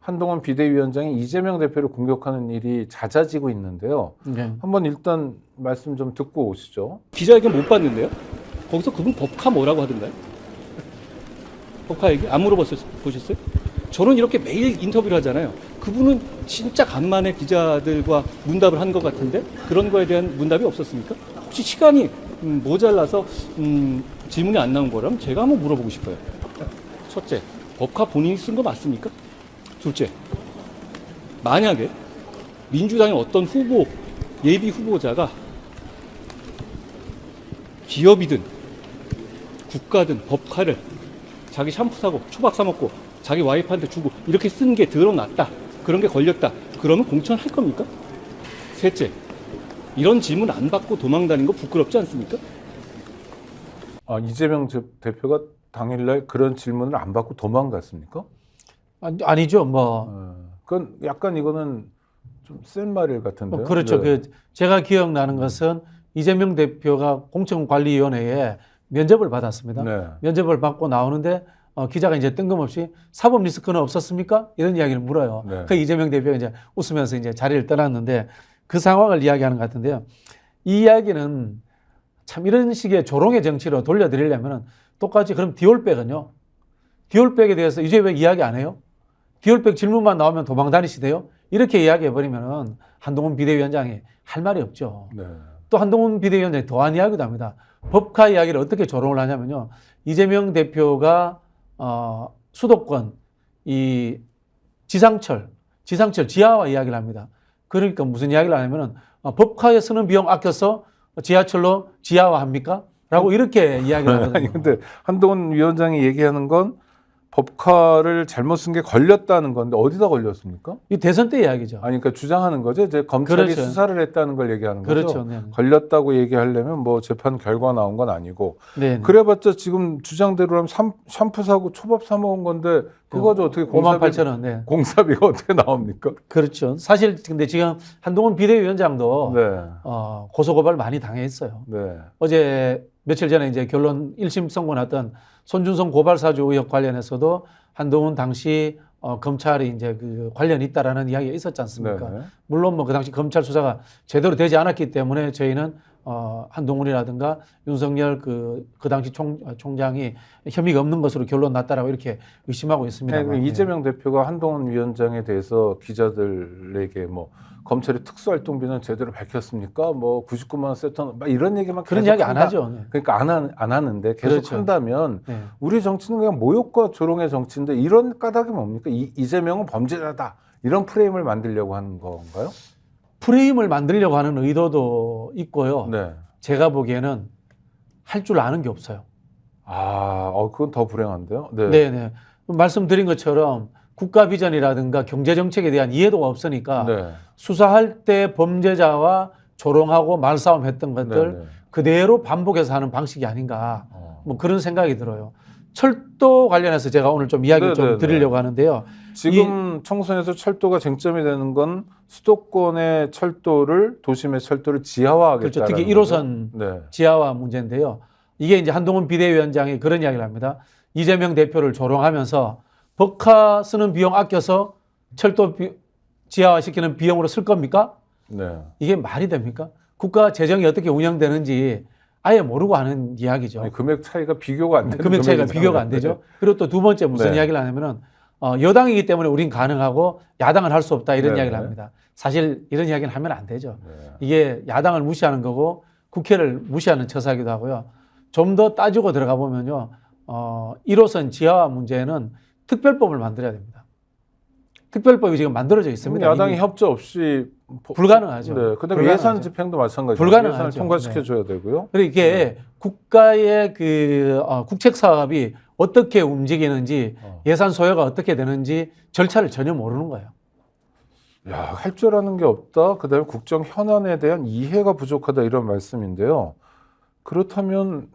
한동훈 비대위원장이 이재명 대표를 공격하는 일이 잦아지고 있는데요. 네. 한번 일단 말씀 좀 듣고 오시죠. 기자회견 못 봤는데요. 거기서 그분 법카 뭐라고 하던가요? 법카 얘기 안 물어보셨어요? 저는 이렇게 매일 인터뷰를 하잖아요. 그분은 진짜 간만에 기자들과 문답을 한 것 같은데 그런 거에 대한 문답이 없었습니까? 혹시 시간이 모자라서 질문이 안 나온 거라면 제가 한번 물어보고 싶어요. 첫째, 법카 본인이 쓴 거 맞습니까? 둘째, 만약에 민주당의 어떤 후보, 예비 후보자가 기업이든 국가든 법카를 자기 샴푸 사고 초밥 사 먹고 자기 와이프한테 주고 이렇게 쓴 게 드러났다. 그런 게 걸렸다. 그러면 공천할 겁니까? 셋째, 이런 질문 안 받고 도망 다닌 거 부끄럽지 않습니까? 아, 이재명 대표가 당일날 그런 질문을 안 받고 도망갔습니까? 아니죠. 뭐. 그건 약간 이거는 좀 센 말 같은데요. 그렇죠. 네. 제가 기억나는 것은 이재명 대표가 공천관리위원회에 면접을 받았습니다. 네. 면접을 받고 나오는데 기자가 이제 뜬금없이 사법 리스크는 없었습니까? 이런 이야기를 물어요. 네. 그 이재명 대표가 이제 웃으면서 이제 자리를 떠났는데 그 상황을 이야기하는 것 같은데요. 이 이야기는 참 이런 식의 조롱의 정치로 돌려드리려면 똑같이 그럼 디올백은요. 디올백에 대해서 이제 왜 이야기 안 해요? 디올백 질문만 나오면 도망 다니시대요? 이렇게 이야기해버리면 한동훈 비대위원장이 할 말이 없죠. 네. 또 한동훈 비대위원장이 더한 이야기도 합니다. 법카 이야기를 어떻게 조롱을 하냐면요. 이재명 대표가 수도권 이 지상철 지하화 이야기를 합니다. 그러니까 무슨 이야기를 하냐면은 법카에 쓰는 비용 아껴서 지하철로 지하화 합니까? 라고 이렇게 이야기를 하거든요. 아니 근데 한동훈 위원장이 얘기하는 건 법카를 잘못 쓴 게 걸렸다는 건데 어디다 걸렸습니까? 이 대선 때 이야기죠. 아니 그러니까 주장하는 거죠. 이제 검찰이 그렇죠. 수사를 했다는 걸 얘기하는 거죠. 그렇죠. 네. 걸렸다고 얘기하려면 뭐 재판 결과 나온 건 아니고. 네. 그래봤자 지금 주장대로라면 샴푸 사고 초밥 사 먹은 건데 그거 어떻게 58,000원. 네. 공사비가 어떻게 나옵니까? 그렇죠. 사실 근데 지금 한동훈 비대위원장도 네. 고소고발 많이 당했어요. 네. 어제 며칠 전에 이제 결론 1심 선고 났던 손준성 고발사주 의혹 관련해서도 한동훈 당시 검찰이 이제 그 관련이 있다라는 이야기가 있었지 않습니까? 네네. 물론 뭐 그 당시 검찰 수사가 제대로 되지 않았기 때문에 저희는 한동훈이라든가 윤석열 그 당시 총장이 혐의가 없는 것으로 결론 났다라고 이렇게 의심하고 있습니다. 네, 이재명 대표가 한동훈 위원장에 대해서 기자들에게 뭐 검찰의 특수활동비는 제대로 밝혔습니까? 뭐 99만 원 세트 막 이런 얘기만 그런 계속 이야기 안 하죠. 네. 그러니까 안 하는데 계속 그렇죠. 한다면 네. 우리 정치는 그냥 모욕과 조롱의 정치인데 이런 까닭이 뭡니까? 이재명은 범죄자다 이런 프레임을 만들려고 하는 건가요? 프레임을 만들려고 하는 의도도 있고요. 네. 제가 보기에는 할 줄 아는 게 없어요. 그건 더 불행한데요. 네. 네. 말씀드린 것처럼 국가 비전이라든가 경제 정책에 대한 이해도가 없으니까 네. 수사할 때 범죄자와 조롱하고 말싸움 했던 것들 네, 네. 그대로 반복해서 하는 방식이 아닌가 뭐 그런 생각이 들어요. 철도 관련해서 제가 오늘 좀 이야기를 좀 드리려고 하는데요. 지금 총선에서 철도가 쟁점이 되는 건 수도권의 철도를 도심의 철도를 지하화하겠다는 그렇죠. 특히 1호선 네. 지하화 문제인데요. 이게 이제 한동훈 비대위원장이 그런 이야기를 합니다. 이재명 대표를 조롱하면서 법카 쓰는 비용 아껴서 철도 지하화 시키는 비용으로 쓸 겁니까? 네. 이게 말이 됩니까? 국가 재정이 어떻게 운영되는지 아예 모르고 하는 이야기죠. 아니, 금액 차이가 비교가 안 되는 금액 차이가 금액이잖아요. 비교가 안 되죠. 그리고 또 두 번째 무슨 네. 이야기를 하냐면은 여당이기 때문에 우린 가능하고 야당은 할 수 없다 이런 네. 이야기를 합니다. 사실 이런 이야기는 하면 안 되죠. 네. 이게 야당을 무시하는 거고 국회를 무시하는 처사기도 하고요. 좀 더 따지고 들어가 보면요. 1호선 지하화 문제는 특별법을 만들어야 됩니다. 특별법이 지금 만들어져 있습니다. 야당이 이미. 협조 없이 불가능하죠. 네. 그다음에 불가능하죠. 예산 집행도 마찬가지죠. 불가능하죠. 예산을 통과시켜 줘야 되고요. 그리고 이게 국가의 그 국책 사업이 어떻게 움직이는지 예산 소요가 어떻게 되는지 절차를 전혀 모르는 거예요. 야, 할 줄 아는 게 없다. 그다음에 국정 현안에 대한 이해가 부족하다 이런 말씀인데요. 그렇다면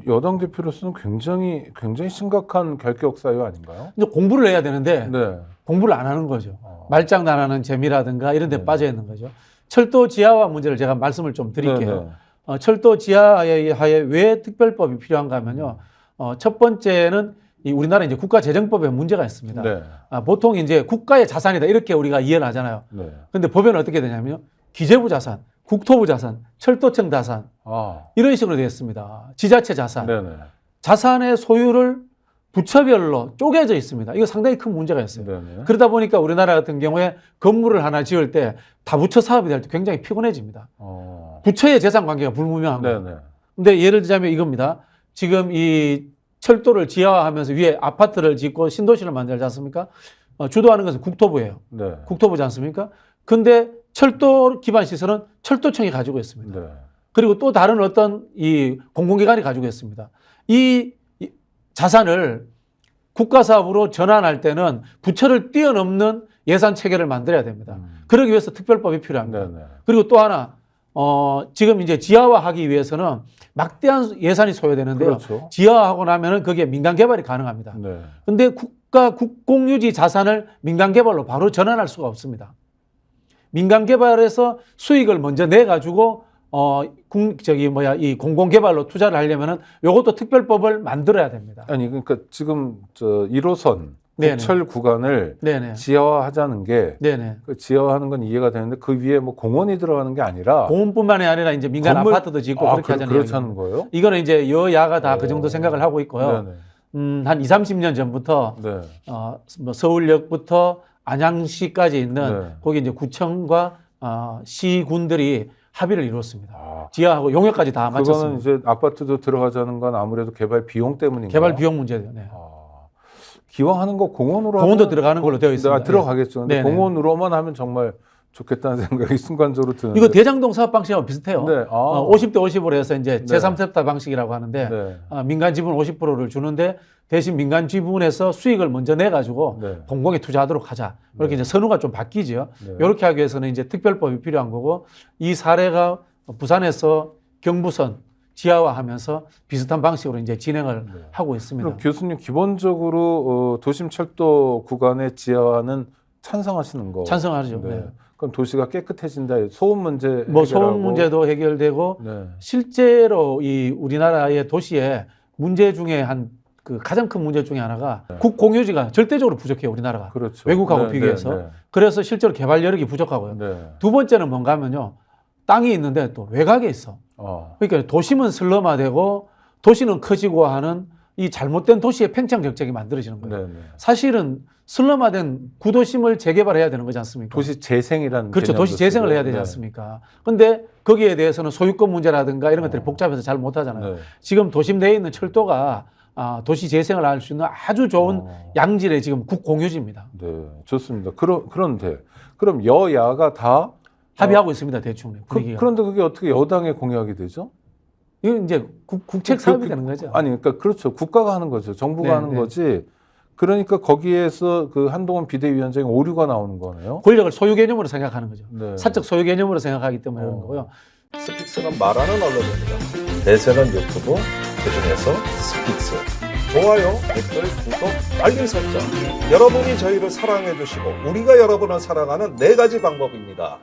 여당 대표로서는 굉장히 심각한 결격 사유 아닌가요? 근데 공부를 해야 되는데 네. 공부를 안 하는 거죠. 말장난하는 재미라든가 이런 데 네. 빠져 있는 거죠. 철도 지하화 문제를 제가 말씀을 좀 드릴게요. 네. 철도 지하화에 왜 특별법이 필요한가 하면요. 첫 번째는 이 우리나라 이제 국가재정법에 문제가 있습니다. 네. 보통 이제 국가의 자산이다 이렇게 우리가 이해를 하잖아요. 네. 근데 법에는 어떻게 되냐면요. 기재부 자산, 국토부 자산, 철도청 자산 아. 이런 식으로 되어 있습니다. 지자체 자산. 네네. 자산의 소유를 부처별로 쪼개져 있습니다. 이거 상당히 큰 문제가 있어요. 네네. 그러다 보니까 우리나라 같은 경우에 건물을 하나 지을 때 다부처 사업이 될 때 굉장히 피곤해집니다. 부처의 재산 관계가 불분명한 거예요. 네네. 근데 예를 들자면 이겁니다. 지금 이 철도를 지하화하면서 위에 아파트를 짓고 신도시를 만들지 않습니까? 주도하는 것은 국토부예요. 네. 국토부지 않습니까? 근데 철도 기반 시설은 철도청이 가지고 있습니다. 네. 그리고 또 다른 어떤 이 공공기관이 가지고 있습니다. 이 자산을 국가사업으로 전환할 때는 부처를 뛰어넘는 예산 체계를 만들어야 됩니다. 그러기 위해서 특별법이 필요합니다. 네네. 그리고 또 하나, 지금 이제 지하화하기 위해서는 막대한 예산이 소요되는데요. 그렇죠. 지하화하고 나면은 거기에 민간 개발이 가능합니다. 네. 근데 국가 국공유지 자산을 민간 개발로 바로 전환할 수가 없습니다. 민간 개발에서 수익을 먼저 내 가지고 이 공공 개발로 투자를 하려면은 요것도 특별법을 만들어야 됩니다. 아니 그러니까 지금 저 1호선 네네. 국철 구간을 네네. 지하화하자는 게 네네. 그 지하화하는 건 이해가 되는데 그 위에 뭐 공원이 들어가는 게 아니라 공원뿐만이 아니라 이제 민간 건물- 아파트도 짓고 그렇게 하자는 그렇다는 이야기입니다. 거예요? 이거는 이제 여야가 다 그 정도 생각을 하고 있고요. 네네. 한 20, 30년 전부터 네. 뭐 서울역부터 안양시까지 있는 네. 거기 이제 구청과 시군들이 합의를 이루었습니다. 아, 지하하고 용역까지 다 그거는 마쳤습니다. 이제 아파트도 들어가자는 건 아무래도 개발 비용 때문인가요? 개발 비용 문제예요. 네. 기왕 하는 거 공원으로 공원도 하면 들어가는 걸로 되어 있습니다. 들어가겠죠. 근데 네네. 공원으로만 하면 정말 좋겠다는 생각이 순간적으로 드는데. 이거 대장동 사업 방식하고 비슷해요. 네. 50대 50으로 해서 이제 네. 제3세타 방식이라고 하는데 네. 민간 지분 50%를 주는데 대신 민간 지분에서 수익을 먼저 내 가지고 네. 공공에 투자하도록 하자. 이렇게 네. 이제 선우가 좀 바뀌죠. 네. 이렇게 하기 위해서는 이제 특별법이 필요한 거고 이 사례가 부산에서 경부선 지하화하면서 비슷한 방식으로 이제 진행을 네. 하고 있습니다. 그럼 교수님 기본적으로 도심 철도 구간의 지하화는 찬성하시는 거? 찬성하죠. 네. 그럼 도시가 깨끗해진다. 소음 문제 뭐 해결하고. 소음 문제도 해결되고 네. 실제로 이 우리나라의 도시의 문제 중에 그 가장 큰 문제 중에 하나가 국공유지가 절대적으로 부족해요. 우리나라가. 그렇죠. 외국하고 네, 비교해서. 네, 그래서 실제로 개발 여력이 부족하고요. 네. 두 번째는 뭔가 하면요. 땅이 있는데 또 외곽에 있어. 그러니까 도심은 슬럼화되고 도시는 커지고 하는 이 잘못된 도시의 팽창적적이 만들어지는 거예요. 네, 네. 사실은 슬럼화된 구도심을 재개발해야 되는 거지 않습니까? 도시 재생이라는 그렇죠. 개념도 도시 재생을 쓰고요. 해야 되지 네. 않습니까? 근데 거기에 대해서는 소유권 문제라든가 이런 것들이 복잡해서 잘 못하잖아요. 네. 지금 도심 내에 있는 철도가 도시 재생을 할 수 있는 아주 좋은 양질의 지금 국공유지입니다. 네, 좋습니다. 그런데 그럼 여야가 다 합의하고 있습니다. 대충. 그런데 그게 어떻게 여당의 공약이 되죠? 이건 이제 국책 사업이 되는 거죠. 아니, 그러니까 그렇죠. 국가가 하는 거죠. 정부가 네, 하는 네. 거지. 그러니까 거기에서 그 한동훈 비대위원장이 오류가 나오는 거네요. 권력을 소유 개념으로 생각하는 거죠. 네. 사적 소유 개념으로 생각하기 때문에 그런 거고요. 스픽스는 말하는 언론입니다. 대세는 유튜브, 그중에서 스픽스. 좋아요, 댓글, 구독, 알림 설정. 여러분이 저희를 사랑해 주시고 우리가 여러분을 사랑하는 4가지 방법입니다.